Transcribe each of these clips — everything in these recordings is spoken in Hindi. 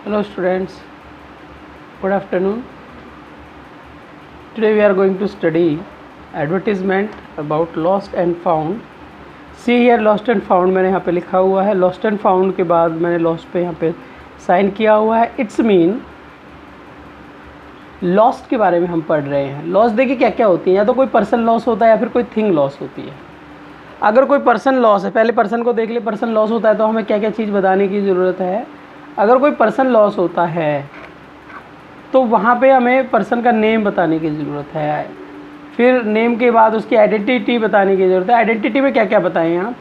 Hello students, good afternoon. Today we are going to study advertisement about lost and found. See here lost and found मैंने यहाँ पे लिखा हुआ है. lost and found के बाद मैंने lost पे यहाँ पे साइन किया हुआ है. It's mean लॉस्ट के बारे में हम पढ़ रहे हैं. लॉस देखिए क्या क्या होती है, या तो कोई पर्सन लॉस होता है या फिर कोई थिंग लॉस होती है. अगर कोई पर्सन लॉस है, पहले पर्सन को देख ले. पर्सन लॉस होता है तो हमें क्या क्या चीज़ बताने की ज़रूरत है. अगर कोई पर्सन लॉस होता है तो वहाँ पे हमें पर्सन का नेम बताने की ज़रूरत है. फिर नेम के बाद उसकी आइडेंटिटी बताने की ज़रूरत है. आइडेंटिटी में क्या क्या बताएं आप.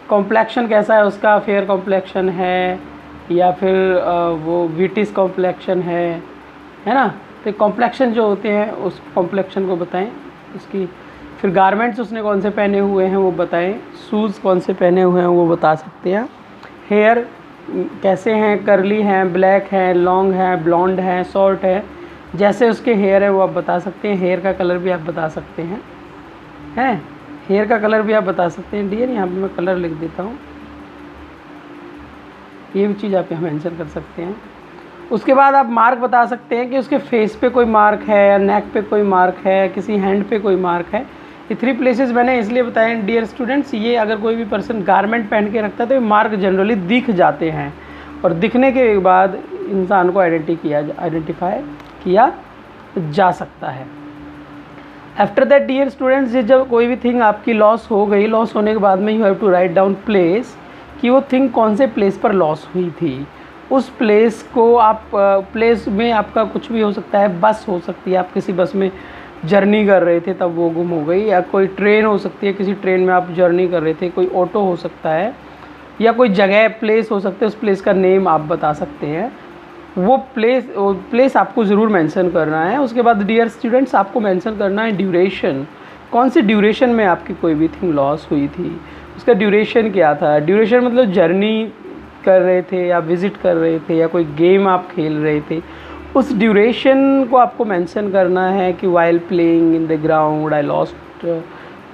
कॉम्प्लेक्शन कैसा है उसका, फेयर कॉम्प्लेक्शन है या फिर वो विटिस कॉम्प्लेक्शन है ना. तो कॉम्प्लेक्शन जो होते हैं उस कॉम्प्लेक्शन को बताएं उसकी. फिर गारमेंट्स उसने कौन से पहने हुए हैं वो बताएं. शूज़ कौन से पहने हुए हैं वो बता सकते हैं. हेयर कैसे हैं, करली हैं, ब्लैक हैं, लॉन्ग हैं, ब्लॉन्ड हैं, शॉर्ट है. जैसे उसके हेयर है वो आप बता सकते हैं. हेयर का कलर भी आप बता सकते हैं. हेयर का कलर भी आप बता सकते हैं. डियर यहाँ पे मैं कलर लिख देता हूँ. ये भी चीज़ आप यहाँ मेंशन कर सकते हैं. उसके बाद आप मार्क बता सकते हैं कि उसके फेस पे कोई मार्क है या नेक पे कोई मार्क है, किसी हैंड पे कोई मार्क है. ये 3 प्लेसेस मैंने इसलिए बताए डियर स्टूडेंट्स. ये अगर कोई भी पर्सन गारमेंट पहन के रखता है तो ये मार्क जनरली दिख जाते हैं और दिखने के बाद इंसान को आइडेंटिफाई किया जा सकता है. आफ्टर दैट डियर स्टूडेंट्स, जब कोई भी थिंग आपकी लॉस हो गई, लॉस होने के बाद में you have to write down place कि वो थिंग कौन से प्लेस पर लॉस हुई थी. उस प्लेस को आप प्लेस में आपका कुछ भी हो सकता है. बस हो सकती है, आप किसी बस में जर्नी कर रहे थे तब वो गुम हो गई. या कोई ट्रेन हो सकती है, किसी ट्रेन में आप जर्नी कर रहे थे. कोई ऑटो हो सकता है या कोई जगह प्लेस हो सकते है. उस प्लेस का नेम आप बता सकते हैं. वो प्लेस आपको ज़रूर मेंशन करना है. उसके बाद डियर स्टूडेंट्स आपको मेंशन करना है ड्यूरेशन. कौन सी ड्यूरेशन में आपकी कोई भी थिंग लॉस हुई थी, उसका ड्यूरेशन क्या था. ड्यूरेशन मतलब जर्नी कर रहे थे या विज़िट कर रहे थे या कोई गेम आप खेल रहे थे. उस ड्यूरेशन को आपको मेंशन करना है कि while playing in the ground I lost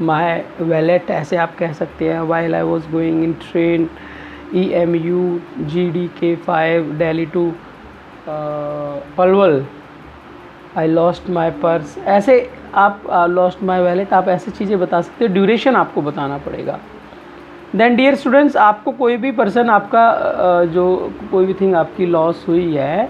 my wallet. ऐसे आप कह सकते हैं. While I was going in train EMU GDK5 Delhi to Palwal I lost my purse. ऐसे आप लॉस्ट माय वैलेट, आप ऐसी चीज़ें बता सकते हो. ड्यूरेशन आपको बताना पड़ेगा. देन डियर स्टूडेंट्स आपको कोई भी पर्सन आपका जो कोई भी थिंग आपकी लॉस हुई है,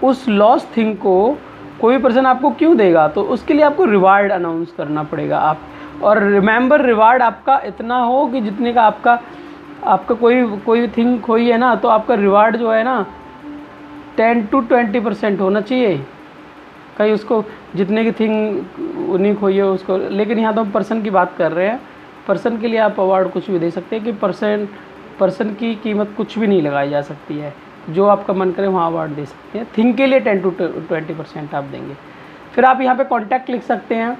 उस लॉस थिंग को कोई भी पर्सन आपको क्यों देगा, तो उसके लिए आपको रिवार्ड अनाउंस करना पड़ेगा. आप और रिमेंबर रिवार्ड आपका इतना हो कि जितने का आपका कोई थिंग खोई है ना, तो आपका रिवार्ड जो है ना 10 to 20% होना चाहिए. कहीं उसको जितने की थिंग उन्हीं खोई है उसको. लेकिन यहाँ तो हम पर्सन की बात कर रहे हैं. पर्सन के लिए आप अवार्ड कुछ भी दे सकते हैं कि पर्सन की कीमत कुछ भी नहीं लगाई जा सकती है. जो आपका मन करे वहाँ अवार्ड दे सकते हैं. थिंग के लिए 10 to 20% आप देंगे. फिर आप यहाँ पे कॉन्टैक्ट लिख सकते हैं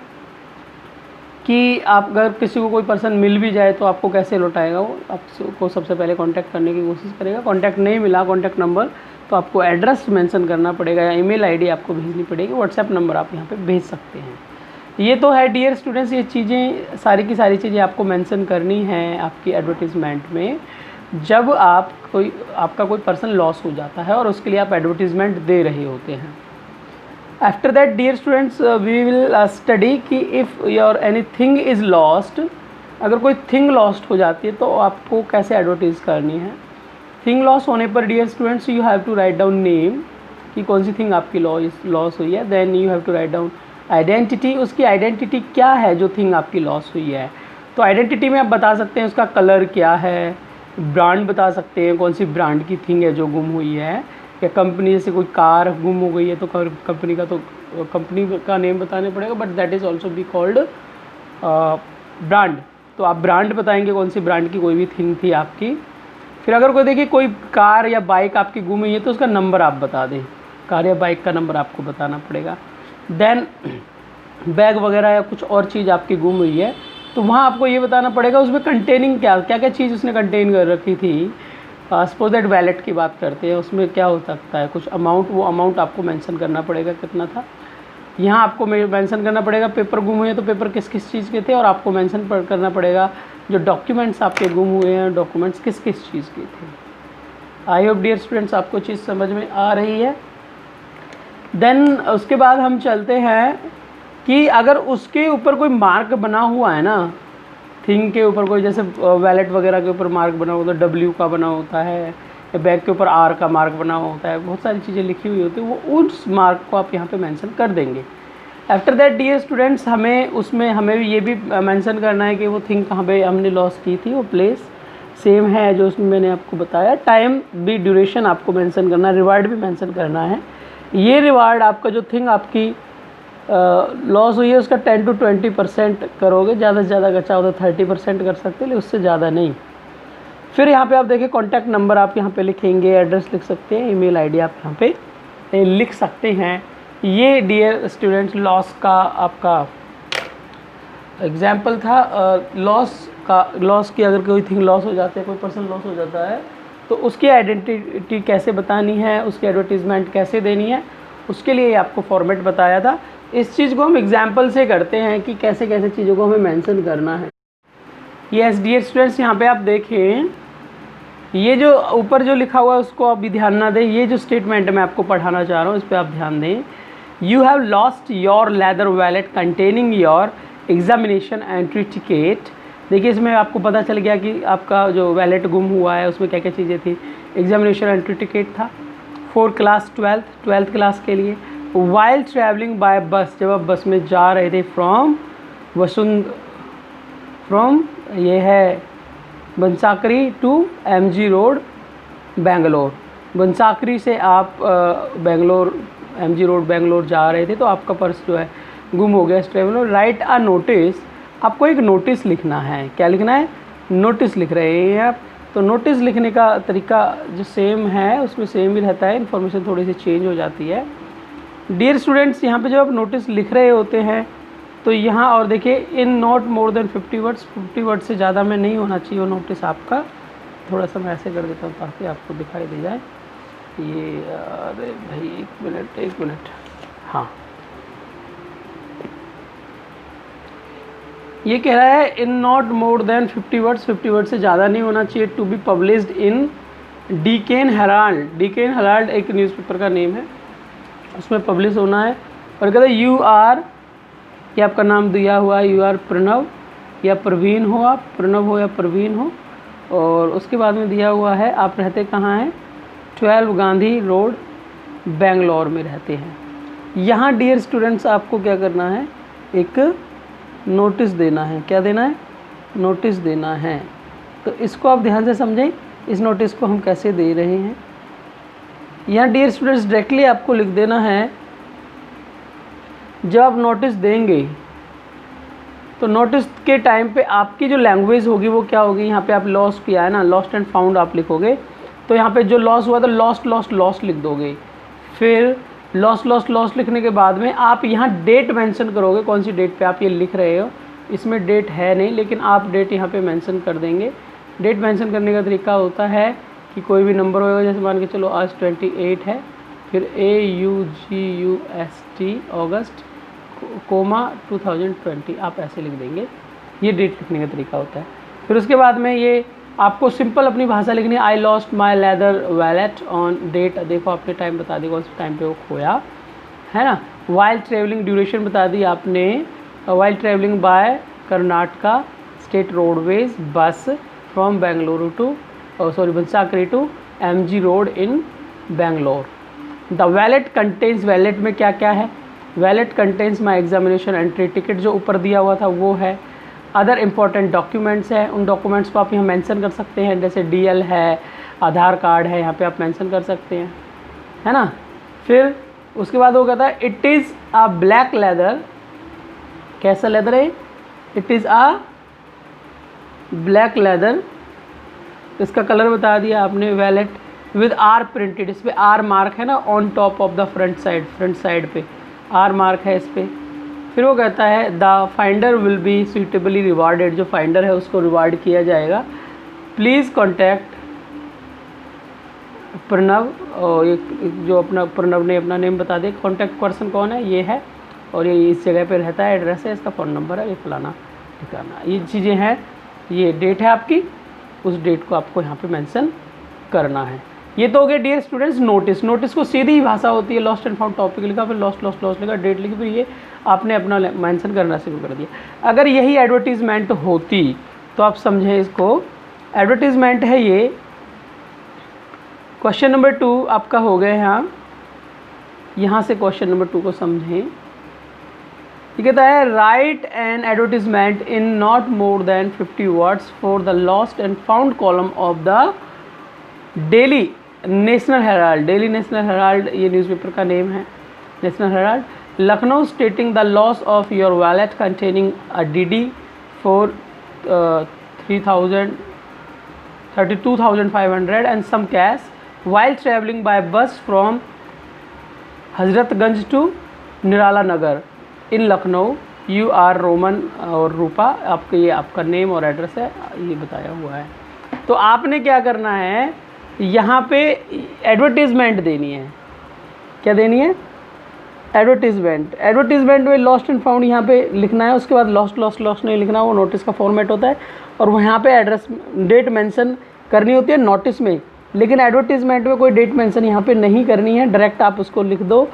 कि आप अगर किसी को कोई पर्सन मिल भी जाए तो आपको कैसे लौटाएगा. वो आपको सबसे पहले कॉन्टैक्ट करने की कोशिश करेगा. कॉन्टैक्ट नहीं मिला, कॉन्टैक्ट नंबर, तो आपको एड्रेस मेंशन करना पड़ेगा या ईमेल आईडी आपको भेजनी पड़ेगी. व्हाट्सएप नंबर आप यहाँ पे भेज सकते हैं. ये तो है डियर स्टूडेंट्स. ये चीज़ें सारी की सारी चीज़ें आपको मेंशन करनी है आपकी एडवर्टीज़मेंट में जब आपका कोई पर्सन लॉस हो जाता है और उसके लिए आप एडवर्टीज़मेंट दे रहे होते हैं. After that dear students we will study कि if your any thing is lost. अगर कोई थिंग लॉस्ट हो जाती है तो आपको कैसे एडवर्टीज़ करनी है. थिंग लॉस होने पर dear students you have to write down name कि कौन सी थिंग आपकी लॉस हुई है. Then you have to write down identity. उसकी आइडेंटिटी क्या है जो थिंग आपकी लॉस हुई है. तो आइडेंटिटी में आप बता सकते हैं उसका कलर क्या है. ब्रांड बता सकते हैं कौन सी ब्रांड की थिंग है जो गुम हुई है. या कंपनी, जैसे कोई कार गुम हो गई है तो कंपनी का नेम बताने पड़ेगा. But that is also be called brand. तो आप ब्रांड बताएंगे कौन सी ब्रांड की कोई भी थिंग थी आपकी. फिर अगर कोई देखिए कोई कार या बाइक आपकी गुम हुई है तो उसका नंबर आप बता दें. कार या बाइक का नंबर आपको बताना पड़ेगा. देन बैग वगैरह या कुछ और चीज़ आपकी गुम हुई है तो वहाँ आपको ये बताना पड़ेगा उसमें कंटेनिंग क्या क्या चीज़ उसने कंटेन कर रखी थी. सपोज दैट वैलेट की बात करते हैं, उसमें क्या हो सकता है कुछ अमाउंट. वो अमाउंट आपको मेंशन करना पड़ेगा कितना था. यहाँ आपको मेंशन करना पड़ेगा पेपर गुम हुए हैं तो पेपर किस किस चीज़ के थे. और आपको मेंशन करना पड़ेगा जो डॉक्यूमेंट्स आपके गुम हुए हैं, डॉक्यूमेंट्स किस किस चीज़ के थे. आई होप डियर स्टूडेंट्स आपको चीज़ समझ में आ रही है। देन उसके बाद हम चलते हैं कि अगर उसके ऊपर कोई मार्क बना हुआ है ना, थिंग के ऊपर कोई, जैसे वैलेट वगैरह के ऊपर मार्क बना होता है, डब्ल्यू का बना होता है, या बैग के ऊपर आर का मार्क बना होता है, बहुत सारी चीज़ें लिखी हुई होती है, वो उस मार्क को आप यहाँ पे मेंशन कर देंगे। आफ्टर दैट डियर स्टूडेंट्स हमें ये भी मेंशन करना है कि वो थिंग कहाँ पे हमने लॉस की थी, वो प्लेस सेम है जो उसमें मैंने आपको बताया। टाइम भी, ड्यूरेशन आपको मेंशन करना है, रिवार्ड भी मेंशन करना है। ये रिवार्ड आपका जो थिंग आपकी लॉस हुई है उसका 10 to 20% करोगे, ज़्यादा से ज़्यादा अच्छा होता है 30% कर सकते हैं, लेकिन उससे ज़्यादा नहीं। फिर यहाँ पे आप देखिए कॉन्टैक्ट नंबर आप यहाँ पे लिखेंगे, एड्रेस लिख सकते हैं, ईमेल आईडी आप यहाँ पे लिख सकते हैं। ये डियर स्टूडेंट्स लॉस का आपका एग्जाम्पल था। लॉस की अगर कोई थिंग लॉस हो जाती है, कोई पर्सन लॉस हो जाता है, तो उसकी आइडेंटिटी कैसे बतानी है, उसकी एडवर्टीज़मेंट कैसे देनी है, उसके लिए आपको फॉर्मेट बताया था। इस चीज़ को हम एग्जाम्पल से करते हैं कि कैसे कैसे चीज़ों को हमें मेंशन करना है। यस डियर स्टूडेंट्स, यहाँ पे आप देखें, ये जो ऊपर जो लिखा हुआ है उसको आप भी ध्यान ना दें। ये जो स्टेटमेंट मैं आपको पढ़ाना चाह रहा हूँ इस पर आप ध्यान दें। You have lost your leather wallet containing your examination entry ticket. देखिए इसमें आपको पता चल गया कि आपका जो वैलेट गुम हुआ है उसमें क्या क्या चीज़ें थी। एग्जामिनेशन एंट्री टिकट था फॉर क्लास 12th क्लास के लिए। वाइल ट्रैवलिंग बाय बस, जब आप बस में जा रहे थे फ्रॉम ये है बंसाकरी टू MG रोड बेंगलोर। बंसाकरी से आप MG रोड बेंगलोर जा रहे थे, तो आपका पर्स जो है गुम हो गया इस ट्रेवलर। राइट अ नोटिस, आपको एक नोटिस लिखना है। क्या लिखना है? नोटिस लिख रहे हैं आप। तो नोटिस लिखने का तरीका जो सेम है उसमें सेम ही रहता है, इन्फॉर्मेशन थोड़ी सी चेंज हो जाती है। डियर स्टूडेंट्स, यहाँ पे जब आप नोटिस लिख रहे होते हैं तो यहाँ और देखिए, इन not more than 50 words, 50 word से ज़्यादा में नहीं होना चाहिए वो नोटिस आपका। थोड़ा सा मैं ऐसे कर देता हूँ ताकि आपको दिखाई दे जाए। ये अरे भाई एक मिनट, हाँ ये कह रहा है in not more than 50 words, 50 word से ज़्यादा नहीं होना चाहिए। To be published in Deccan Herald. Deccan Herald एक न्यूज़पेपर का नेम है, उसमें पब्लिश होना है। और कहते हैं यू आर, ये आपका नाम दिया हुआ है, यू आर प्रणव या प्रवीण हो, आप प्रणव हो या प्रवीण हो। और उसके बाद में दिया हुआ है आप रहते कहाँ हैं, 12 गांधी रोड बेंगलोर में रहते हैं। यहाँ डियर स्टूडेंट्स आपको क्या करना है, एक नोटिस देना है। क्या देना है? नोटिस देना है। तो इसको आप ध्यान से समझें, इस नोटिस को हम कैसे दे रहे हैं। यहाँ डियर स्टूडेंट्स डायरेक्टली आपको लिख देना है, जब आप नोटिस देंगे तो नोटिस के टाइम पे आपकी जो लैंग्वेज होगी वो क्या होगी। यहाँ पे आप लॉस किया है ना, लॉस्ट एंड फाउंड आप लिखोगे, तो यहाँ पे जो लॉस हुआ तो लॉस्ट लिख दोगे। फिर लॉस लिखने के बाद में आप यहाँ डेट मेंशन करोगे, कौन सी डेट पे आप ये लिख रहे हो। इसमें डेट है नहीं, लेकिन आप डेट यहाँ पे मेंशन कर देंगे। डेट मेंशन करने का तरीका होता है कि कोई भी नंबर होगा, जैसे मान के चलो आज 28 है, फिर AUGUST अगस्त कोमा 2020 आप ऐसे लिख देंगे। ये डेट लिखने का तरीका होता है। फिर उसके बाद में ये आपको सिंपल अपनी भाषा लिखनी है। I lost my leather wallet on date, देखो आपने टाइम बता दी कौन से टाइम पे वो खोया है ना। वाइल ट्रेवलिंग ड्यूरेशन बता दी आपने, while travelling by Karnataka state roadways bus from Bengaluru to Banashankari to MG road in Bangalore. The wallet contains, wallet में क्या क्या है, wallet contains my examination entry ticket जो ऊपर दिया हुआ था वो है। अदर इम्पॉर्टेंट डॉक्यूमेंट्स हैं, उन डॉक्यूमेंट्स को आप यहाँ मेंशन कर सकते हैं, जैसे DL है, आधार कार्ड है, यहाँ पे आप मेंशन कर सकते हैं, है ना। फिर उसके बाद वो कहता है it is a black leather, कैसा लेदर है, it is a black leather, इसका कलर बता दिया आपने। वैलेट विद R प्रिंटेड, इस पर R मार्क है ना on top of the front side पे R मार्क है इस पर। फिर वो कहता है the finder will be suitably rewarded, जो फाइंडर है उसको रिवार्ड किया जाएगा। प्लीज़ कॉन्टैक्ट प्रणव, और ये जो अपना प्रणव ने अपना नेम बता दिया, कॉन्टैक्ट पर्सन कौन है, ये है, और ये इस जगह पे रहता है, एड्रेस है, इसका फ़ोन नंबर है, ये फलाना ठिकाना, ये चीज़ें हैं। ये डेट है आपकी, उस डेट को आपको यहाँ पे मेंशन करना है। ये तो हो गया डियर स्टूडेंट्स नोटिस। नोटिस को सीधी भाषा होती है, लॉस्ट एंड फाउंड टॉपिक लिखा, फिर लॉस्ट लॉस्ट लॉस्ट लिखा, डेट लिखी, फिर ये आपने अपना मेंशन करना शुरू कर दिया। अगर यही एडवर्टीज़मेंट होती तो आप समझें इसको, एडवर्टीज़मेंट है ये। क्वेश्चन नंबर 2 आपका हो गया यहाँ से क्वेश्चन नंबर 2 को समझें। ये कहता है write an advertisement in not more than 50 words for the lost and found column of the Daily National Herald. Daily National Herald ये न्यूज़पेपर का नेम है, National Herald. Lucknow stating the loss of your wallet containing a DD for 32,500 and some cash while traveling by bus from Hazratganj to Nirala Nagar in Lucknow. You are Roman और रूपा, आपके ये आपका नेम और एड्रेस है, ये बताया हुआ है। तो आपने क्या करना है, यहाँ पे एडवर्टीज़मेंट देनी है। क्या देनी है? एडवर्टीज़मेंट। एडवर्टीज़मेंट में लॉस्ट एंड फाउंड यहाँ पे लिखना है, उसके बाद लॉस्ट लॉस्ट लॉस्ट नहीं लिखना, वो नोटिस का फॉर्मेट होता है। और वहाँ पे एड्रेस डेट मेंशन करनी होती है नोटिस में, लेकिन एडवर्टीज़मेंट में कोई डेट मेंशन यहाँ पे नहीं करनी है। डायरेक्ट आप उसको लिख दो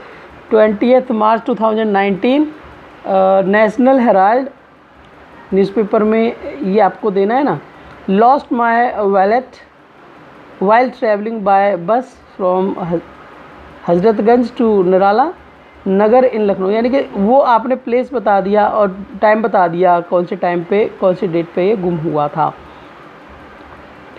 20 मार्च 2019 नेशनल हेराल्ड न्यूज़पेपर में ये आपको देना है ना। Lost my wallet while travelling by बस from Hazratganj to Nirala Nagar in Lucknow, यानी कि वो आपने प्लेस बता दिया और टाइम बता दिया, कौन से टाइम पे कौन सी डेट पे ये गुम हुआ था।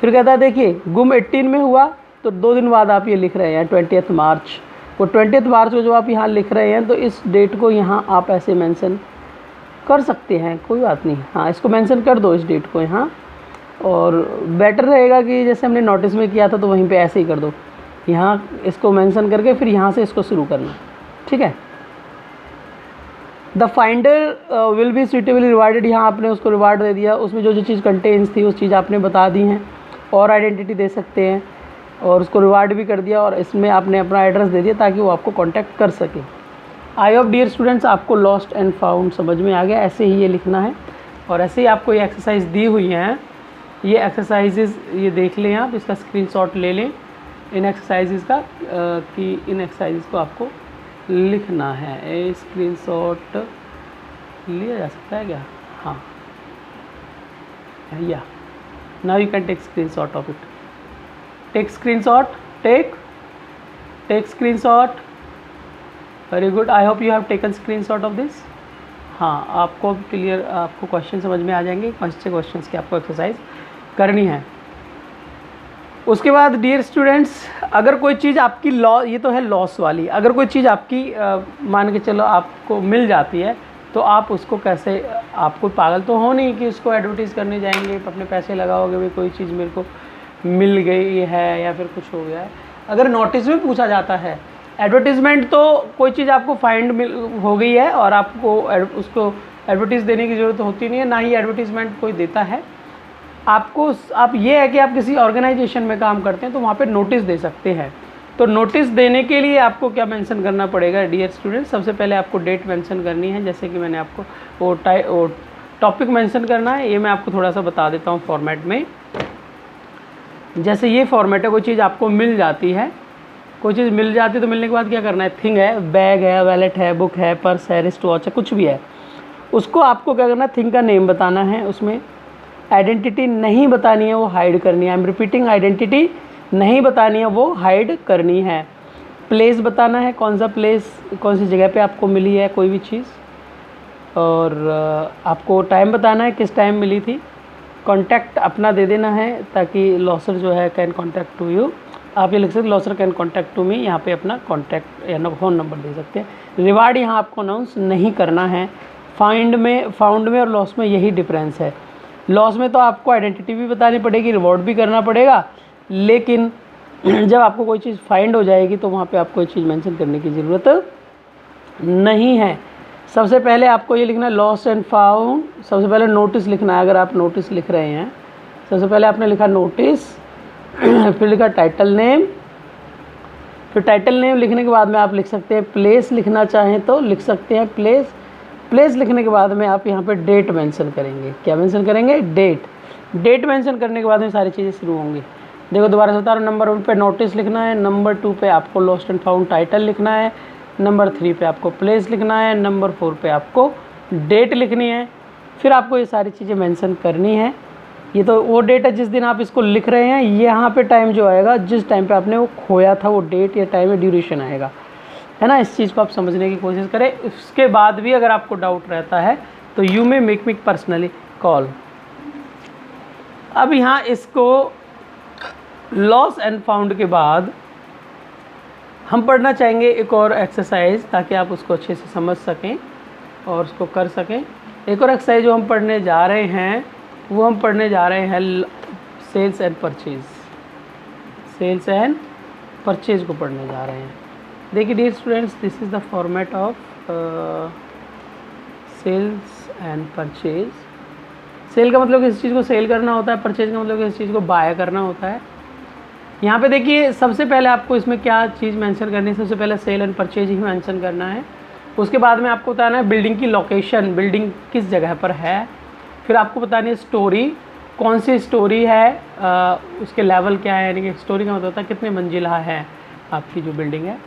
फिर कहता है देखिए गुम 18 में हुआ, तो 2 दिन बाद आप ये लिख रहे हैं 20 मार्च। वो 20 मार्च को जो आप यहाँ लिख रहे हैं, तो इस डेट को यहाँ आप ऐसे मेंशन कर सकते हैं, कोई बात नहीं। हाँ, इसको मेंशन कर दो इस डेट को यहाँ, और बेटर रहेगा कि जैसे हमने नोटिस में किया था तो वहीं पे ऐसे ही कर दो, यहाँ इसको मेंशन करके फिर यहाँ से इसको शुरू करना, ठीक है। The finder will B suitably rewarded, यहाँ आपने उसको रिवार्ड दे दिया, उसमें जो जो चीज़ कंटेन्स थी उस चीज़ आपने बता दी हैं, और आइडेंटिटी दे सकते हैं, और उसको रिवार्ड भी कर दिया, और इसमें आपने अपना एड्रेस दे दिया ताकि वो आपको कांटेक्ट कर सके। आई होप डियर स्टूडेंट्स आपको लॉस्ट एंड फाउंड समझ में आ गया। ऐसे ही ये लिखना है, और ऐसे ही आपको ये एक्सरसाइज दी हुई हैं, ये एक्सरसाइजेज ये देख लें आप, इसका स्क्रीनशॉट ले लें इन एक्सरसाइजेज का, कि इन एक्सरसाइजेज को आपको लिखना है। ए स्क्रीनशॉट लिया जा सकता है क्या? हाँ, या now you can take screenshot of it. Take screenshot, take screenshot. Very good. I hope you have taken screenshot of this. हाँ, आपको क्लियर, आपको क्वेश्चन समझ में आ जाएंगे, कौन से क्वेश्चंस की आपको एक्सरसाइज करनी है। उसके बाद डियर स्टूडेंट्स, अगर कोई चीज़ आपकी ये तो है लॉस वाली, अगर कोई चीज़ आपकी मान के चलो आपको मिल जाती है, तो आप उसको कैसे, आप कोई पागल तो हो नहीं कि उसको एडवर्टीज़ करने जाएंगे, अपने पैसे लगाओगे भाई कोई चीज़ मेरे को मिल गई है या फिर कुछ हो गया है। अगर नोटिस में पूछा जाता है, एडवर्टीज़मेंट तो कोई चीज़ आपको फाइंड हो गई है और आपको उसको एडवर्टीज़ देने की ज़रूरत होती नहीं है, ना ही एडवर्टीज़मेंट कोई देता है आपको। आप ये है कि आप किसी ऑर्गेनाइजेशन में काम करते हैं तो वहाँ पर नोटिस दे सकते हैं। तो नोटिस देने के लिए आपको क्या मेंशन करना पड़ेगा डियर स्टूडेंट? सबसे पहले आपको डेट मेंशन करनी है, जैसे कि मैंने आपको वो टॉपिक मेंशन करना है, ये मैं आपको थोड़ा सा बता देता हूँ फॉर्मेट में। जैसे ये फॉर्मेट है, कोई चीज़ आपको मिल जाती है, कोई चीज़ मिल जाती है तो मिलने के बाद क्या करना है? थिंग है, बैग है, वैलेट है, बुक है, पर्स है, रिस्ट वॉच है, कुछ भी है, उसको आपको क्या करना है? थिंग का नेम बताना है, उसमें आइडेंटिटी नहीं बतानी है, वो हाइड करनी है। आई एम रिपीटिंग, आइडेंटिटी नहीं बतानी है, वो हाइड करनी है। प्लेस बताना है, कौन सा प्लेस, कौन सी जगह पे आपको मिली है कोई भी चीज़, और आपको टाइम बताना है किस टाइम मिली थी। कॉन्टैक्ट अपना दे देना है ताकि लॉसर जो है कैन कॉन्टैक्ट टू यू, आप ये लिख सकते loser can contact to me, यहाँ पे अपना कॉन्टैक्ट या फ़ोन नंबर दे सकते हैं। रिवार्ड यहाँ आपको अनाउंस नहीं करना है। फाउंड में और लॉस में यही डिफरेंस है। लॉस में तो आपको आइडेंटिटी भी बतानी पड़ेगी, रिवॉर्ड भी करना पड़ेगा, लेकिन जब आपको कोई चीज़ फाइंड हो जाएगी तो वहाँ पे आपको कोई चीज़ मेंशन करने की ज़रूरत नहीं है। सबसे पहले आपको ये लिखना है लॉस्ट एंड फाउंड। सबसे पहले नोटिस लिखना है, अगर आप नोटिस लिख रहे हैं, सबसे पहले आपने लिखा नोटिस, फिर लिखा टाइटल नेम, फिर टाइटल नेम लिखने के बाद में आप लिख सकते हैं प्लेस, लिखना चाहें तो लिख सकते हैं प्लेस। प्लेस लिखने के बाद में आप यहाँ पे डेट मेंशन करेंगे। क्या मेंशन करेंगे? डेट। डेट मेंशन करने के बाद में सारी चीज़ें शुरू होंगी। देखो दोबारा से बता रहा हूँ, नंबर 1 पे नोटिस लिखना है, नंबर 2 पे आपको लॉस्ट एंड फाउंड टाइटल लिखना है, नंबर 3 पे आपको प्लेस लिखना है, नंबर 4 पे आपको डेट लिखनी है। फिर आपको ये सारी चीज़ें मेंशन करनी है। ये तो वो डेट है जिस दिन आप इसको लिख रहे हैं, यहाँ पे टाइम जो आएगा जिस टाइम पे आपने वो खोया था, वो डेट या टाइम या ड्यूरेशन आएगा, है ना। इस चीज़ को आप समझने की कोशिश करें। उसके बाद भी अगर आपको डाउट रहता है तो you may make me personally call. अब यहाँ इसको लॉस एंड फाउंड के बाद हम पढ़ना चाहेंगे एक और एक्सरसाइज, ताकि आप उसको अच्छे से समझ सकें और उसको कर सकें। एक और एक्सरसाइज जो हम पढ़ने जा रहे हैं वो हम पढ़ने जा रहे हैं sales and purchase. Sales and purchase को पढ़ने जा रहे हैं। देखिए dear students, this is the format of sales and purchase. Sale का मतलब किसी चीज़ को सेल करना होता है, परचेज का मतलब किसी चीज़ को बाय करना होता है। यहाँ पे देखिए सबसे पहले आपको इसमें क्या चीज़ मेंशन करनी है, सबसे पहले सेल एंड परचेज ही मेंशन करना है। उसके बाद में आपको बताना है बिल्डिंग की लोकेशन, बिल्डिंग किस जगह पर है। फिर आपको बतानी है स्टोरी, कौन सी स्टोरी है, उसके लेवल क्या है, यानी कि स्टोरी का मतलब होता है कितने मंजिला है आपकी जो बिल्डिंग है,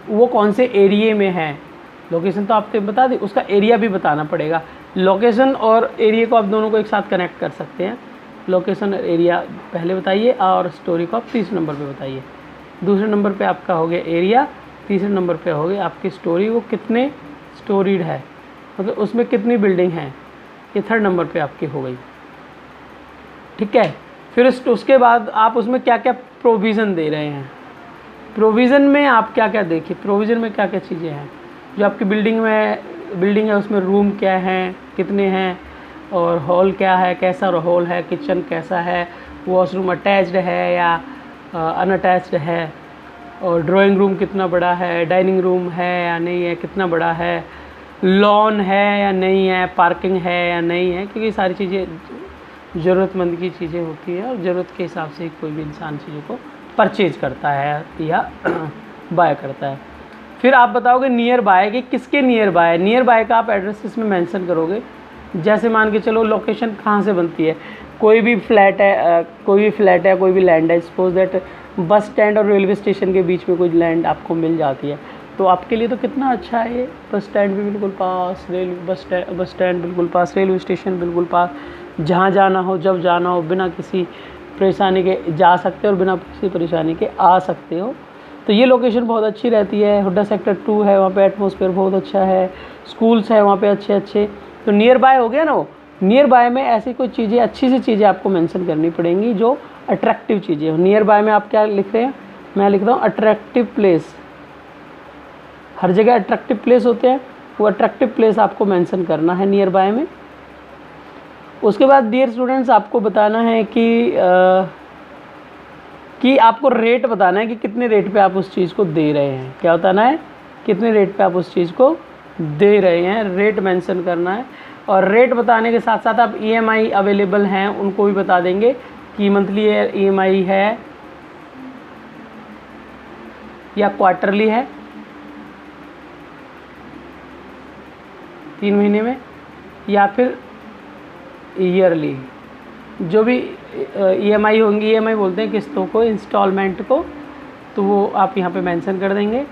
वो कौन से एरिया में है। लोकेशन तो आपको बता दी, उसका एरिया भी बताना पड़ेगा। लोकेशन और एरिया को आप दोनों को एक साथ कनेक्ट कर सकते हैं। लोकेशन और एरिया पहले बताइए और स्टोरी को आप तीसरे नंबर पे बताइए। दूसरे नंबर पे आपका हो गया एरिया, तीसरे नंबर पे हो गया आपकी स्टोरी, वो कितने स्टोरीड है, मतलब उसमें कितनी बिल्डिंग है, ये थर्ड नंबर पे आपकी हो गई। ठीक है। फिर उसके बाद आप उसमें क्या क्या प्रोविज़न दे रहे हैं। प्रोविज़न में आप क्या क्या देखिए, प्रोविज़न में क्या क्या चीज़ें हैं जो आपकी बिल्डिंग है, उसमें रूम क्या हैं, कितने हैं, और हॉल क्या है, कैसा हॉल है, किचन कैसा है, वॉशरूम अटैच्ड है या अनअटैच्ड है, और ड्राइंग रूम कितना बड़ा है, डाइनिंग रूम है या नहीं है, कितना बड़ा है, लॉन है या नहीं है, पार्किंग है या नहीं है, क्योंकि सारी चीज़ें ज़रूरतमंद की चीज़ें होती है और ज़रूरत के हिसाब से कोई भी इंसान चीज़ों को परचेज करता है या बाय करता है। फिर आप बताओगे नियर बाय कि किसके नियर बाय। नियर बाय का आप एड्रेस इसमें मेंशन करोगे। जैसे मान के चलो लोकेशन कहाँ से बनती है, कोई भी फ्लैट है, कोई भी लैंड है, सपोज दैट बस स्टैंड और रेलवे स्टेशन के बीच में कोई लैंड आपको मिल जाती है, तो आपके लिए तो कितना अच्छा है ये। बस स्टैंड भी बिल्कुल पास, बस स्टैंड बिल्कुल पास, रेलवे स्टेशन बिल्कुल पास, जहाँ जाना हो जब जाना हो बिना किसी परेशानी के जा सकते हो और बिना किसी परेशानी के आ सकते हो। तो ये लोकेशन बहुत अच्छी रहती है। हुड्डा सेक्टर 2 है, वहाँ पे एटमॉस्फेयर बहुत अच्छा है, स्कूल्स है वहाँ पे अच्छे अच्छे। तो नियर बाय हो गया ना। वो नियर बाय में ऐसी कोई चीज़ें, अच्छी सी चीज़ें आपको मेंशन करनी पड़ेंगी जो अट्रैक्टिव चीज़ें हो। नियर बाय में आप क्या लिख रहे हैं, मैं लिख रहा हूँ अट्रैक्टिव प्लेस। हर जगह अट्रैक्टिव प्लेस होते हैं, वो अट्रैक्टिव प्लेस आपको मेंशन करना है नियर बाय में। उसके बाद डियर स्टूडेंट्स आपको बताना है कि आपको रेट बताना है कि कितने रेट पे आप उस चीज़ को दे रहे हैं। क्या बताना है, कितने रेट पे आप उस चीज़ को दे रहे हैं, रेट मेंशन करना है। और रेट बताने के साथ साथ आप EMI अवेलेबल हैं उनको भी बता देंगे कि मंथली EMI है या क्वार्टरली है, 3 महीने में, या फिर ईयरली। जो भी EMI होंगी, EMI बोलते हैं किस्तों को, इंस्टॉलमेंट को, तो वो आप यहाँ पे मेंशन कर देंगे।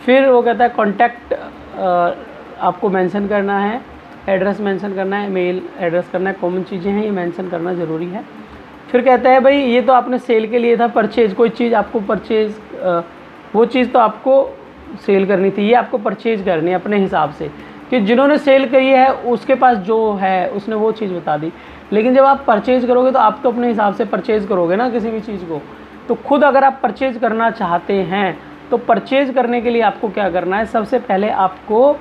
फिर वो कहता है कॉन्टैक्ट आपको मेंशन करना है, एड्रेस मेंशन करना है, मेल एड्रेस करना है, कॉमन चीज़ें हैं ये मेंशन करना ज़रूरी है। फिर कहता है भाई ये तो आपने सेल के लिए था, परचेज कोई चीज़ आपको परचेज, वो चीज़ तो आपको सेल करनी थी, ये आपको परचेज करनी है अपने हिसाब से, कि जिन्होंने सेल करी है उसके पास जो है उसने वो चीज़ बता दी। लेकिन जब आप परचेज करोगे तो आप तो अपने हिसाब से परचेज करोगे ना किसी भी चीज़ को। तो खुद अगर आप परचेज करना चाहते हैं तो परचेज करने के लिए आपको क्या करना है, सबसे पहले आपको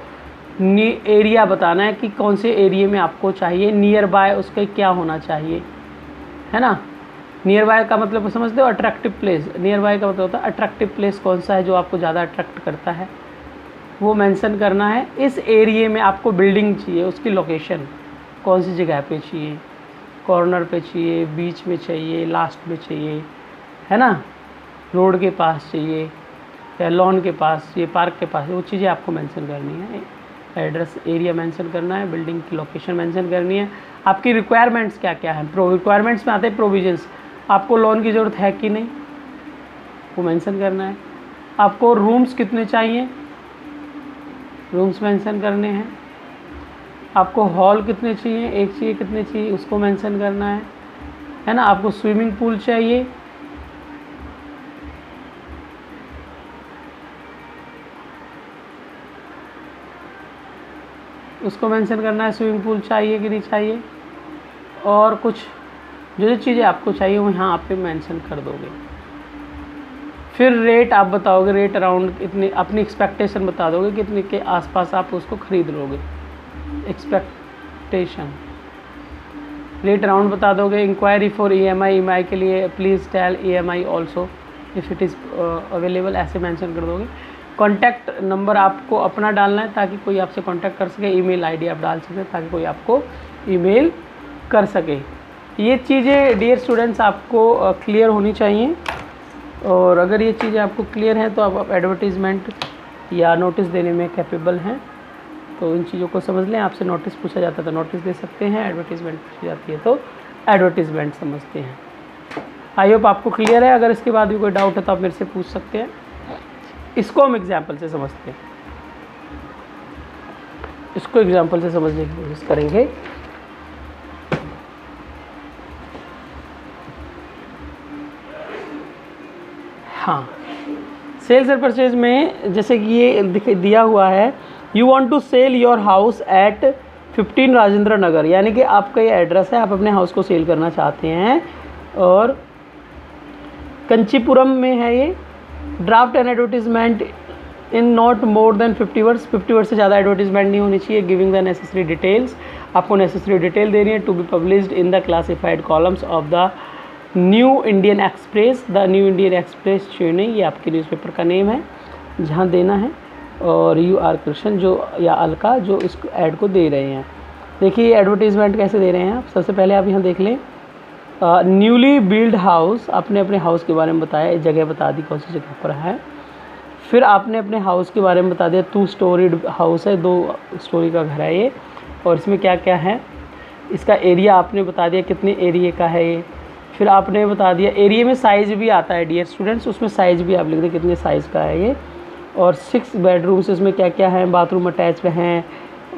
एरिया बताना है कि कौन से एरिया में आपको चाहिए, नियर बाय उसके क्या होना चाहिए, है ना। नियर बाय का मतलब समझते हो, अट्रैक्टिव प्लेस। नियर बाय का मतलब होता है अट्रैक्टिव प्लेस कौन सा है जो आपको ज़्यादा अट्रैक्ट करता है, वो मेंशन करना है। इस एरिया में आपको बिल्डिंग चाहिए, उसकी लोकेशन कौन सी जगह पे चाहिए, कॉर्नर पे चाहिए, बीच में चाहिए, लास्ट में चाहिए, है ना, रोड के पास चाहिए या लॉन के पास, ये पार्क के पास, वो चीज़ें आपको मेंशन करनी है। एड्रेस एरिया मेंशन करना है, बिल्डिंग की लोकेशन मेंशन करनी है, आपकी रिक्वायरमेंट्स क्या क्या हैं। रिक्वायरमेंट्स में आते हैं प्रोविजंस। आपको लोन की ज़रूरत है कि नहीं वो मेंशन करना है। आपको रूम्स कितने चाहिए, रूम्स मेंशन करने हैं। आपको हॉल कितने चाहिए, एक चाहिए, कितने चाहिए उसको मेंशन करना है ना। आपको स्विमिंग पूल चाहिए, उसको मेंशन करना है, स्विमिंग पूल चाहिए कि नहीं चाहिए। और कुछ जो चीज़ें आपको चाहिए वो यहाँ आप पे मेंशन कर दोगे। फिर रेट आप बताओगे, रेट अराउंड इतने, अपनी एक्सपेक्टेशन बता दोगे कितने के आसपास आप उसको ख़रीद लोगे, एक्सपेक्टेशन। रेट अराउंड बता दोगे। इंक्वायरी फॉर EMI के लिए please tell EMI also if it is available, ऐसे मेंशन कर दोगे। कॉन्टैक्ट नंबर आपको अपना डालना है ताकि कोई आपसे कॉन्टैक्ट कर सके। ईमेल आईडी आप डाल सकते ताकि कोई आपको ईमेल कर सके। ये चीज़ें डियर स्टूडेंट्स आपको क्लियर होनी चाहिए। और अगर ये चीज़ें आपको क्लियर हैं तो आप एडवर्टीज़मेंट या नोटिस देने में कैपेबल हैं। तो इन चीज़ों को समझ लें। आपसे नोटिस पूछा जाता है तो नोटिस दे सकते हैं, एडवर्टीज़मेंट पूछी जाती है तो एडवर्टीज़मेंट समझते हैं। आई होप आपको क्लियर है। अगर इसके बाद भी कोई डाउट है तो आप मेरे से पूछ सकते हैं। इसको हम एग्जाम्पल से समझते हैं, इसको एग्जाम्पल से समझने की कोशिश करेंगे। हाँ, सेल्स एंड परचेज में जैसे कि ये दिया हुआ है, you want to sell your house at 15 Rajendra Nagar, यानी कि आपका ये एड्रेस है, आप अपने हाउस को सेल करना चाहते हैं और कंचीपुरम में है ये। Draft an advertisement in not more than 50 words, 50 word से ज़्यादा एडवर्टीजमेंट नहीं होनी चाहिए। गिविंग द नेसेसरी डिटेल्स, आपको नेसेसरी डिटेल देनी है। To be published in the classified columns of the New Indian Express. The New Indian Express Chennai, ये आपके न्यूज़पेपर का नेम है जहाँ देना है। और यू आर कृष्ण जो या अलका जो इस ऐड को दे रहे हैं। देखिए एडवर्टीज़मेंट कैसे दे रहे हैं आप। सबसे पहले आप यहाँ देख लें, न्यूली बिल्ड हाउस, आपने अपने हाउस के बारे में बताया, जगह बता दी कौन सी जगह पर है। फिर आपने अपने हाउस के बारे में बता दिया, 2 स्टोरीड हाउस है, 2 स्टोरी का घर है ये। और इसमें क्या क्या है, इसका एरिया आपने बता दिया कितने एरिए का है ये। फिर आपने बता दिया एरिया में साइज़ भी आता है डियर स्टूडेंट्स, उसमें साइज़ भी आप लिख दें कितने साइज़ का है ये। और 6 बेडरूम्स इसमें क्या क्या हैं, बाथरूम अटैच्ड हैं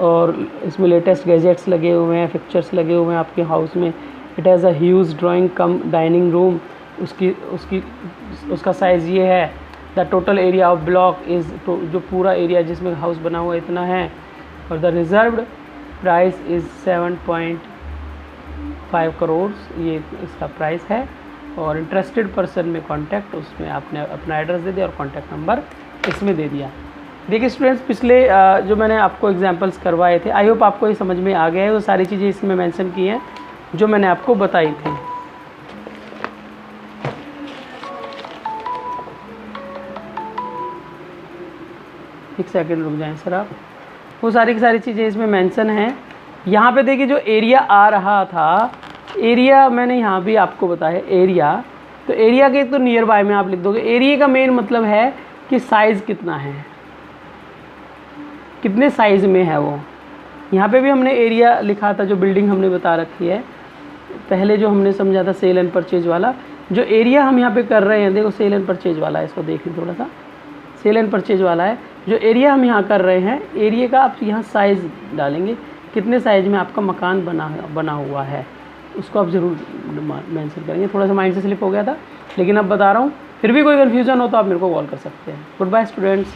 और इसमें लेटेस्ट गैजेट्स लगे हुए हैं, फिक्चर्स लगे हुए हैं आपके हाउस में। It has a huge drawing come dining room, उसका साइज़ ये है। The total area of block is, जो पूरा एरिया जिसमें हाउस बना हुआ इतना है। और the reserved price is 7.5 crore, ये इसका प्राइस है। और इंटरेस्टेड पर्सन में कॉन्टैक्ट, उसमें आपने अपना एड्रेस दे दिया और कॉन्टैक्ट नंबर इसमें दे दिया। देखिए स्टूडेंट्स, पिछले जो मैंने आपको एग्जांपल्स करवाए थे, आई होप आपको ये समझ में आ गया है। वो सारी चीज़ें इसमें मेंशन की हैं जो मैंने आपको बताई थी। एक सेकंड रुक जाएं सर आप। वो सारी की सारी चीज़ें इसमें मेंशन हैं। यहाँ पे देखिए जो एरिया आ रहा था, एरिया मैंने यहाँ भी आपको बताया एरिया, तो एरिया के तो नियर बाय में आप लिख दोगे। एरिया का मेन मतलब है कि साइज़ कितना है, कितने साइज़ में है वो। यहाँ पे भी हमने एरिया लिखा था, जो बिल्डिंग हमने बता रखी है पहले, जो हमने समझा था सेल एंड परचेज वाला। जो एरिया हम यहाँ पे कर रहे हैं, देखो सेल एंड परचेज वाला है, इसको देखें थोड़ा सा, सेल एंड परचेज वाला है। जो एरिया हम यहाँ कर रहे हैं, एरिया का आप यहाँ साइज़ डालेंगे, कितने साइज़ में आपका मकान बना हुआ है, उसको आप ज़रूर मेंशन करेंगे। थोड़ा सा माइंड से स्लिप हो गया था, लेकिन अब बता रहा हूँ। फिर भी कोई कन्फ्यूज़न हो तो आप मेरे को कॉल कर सकते हैं। Good bye students.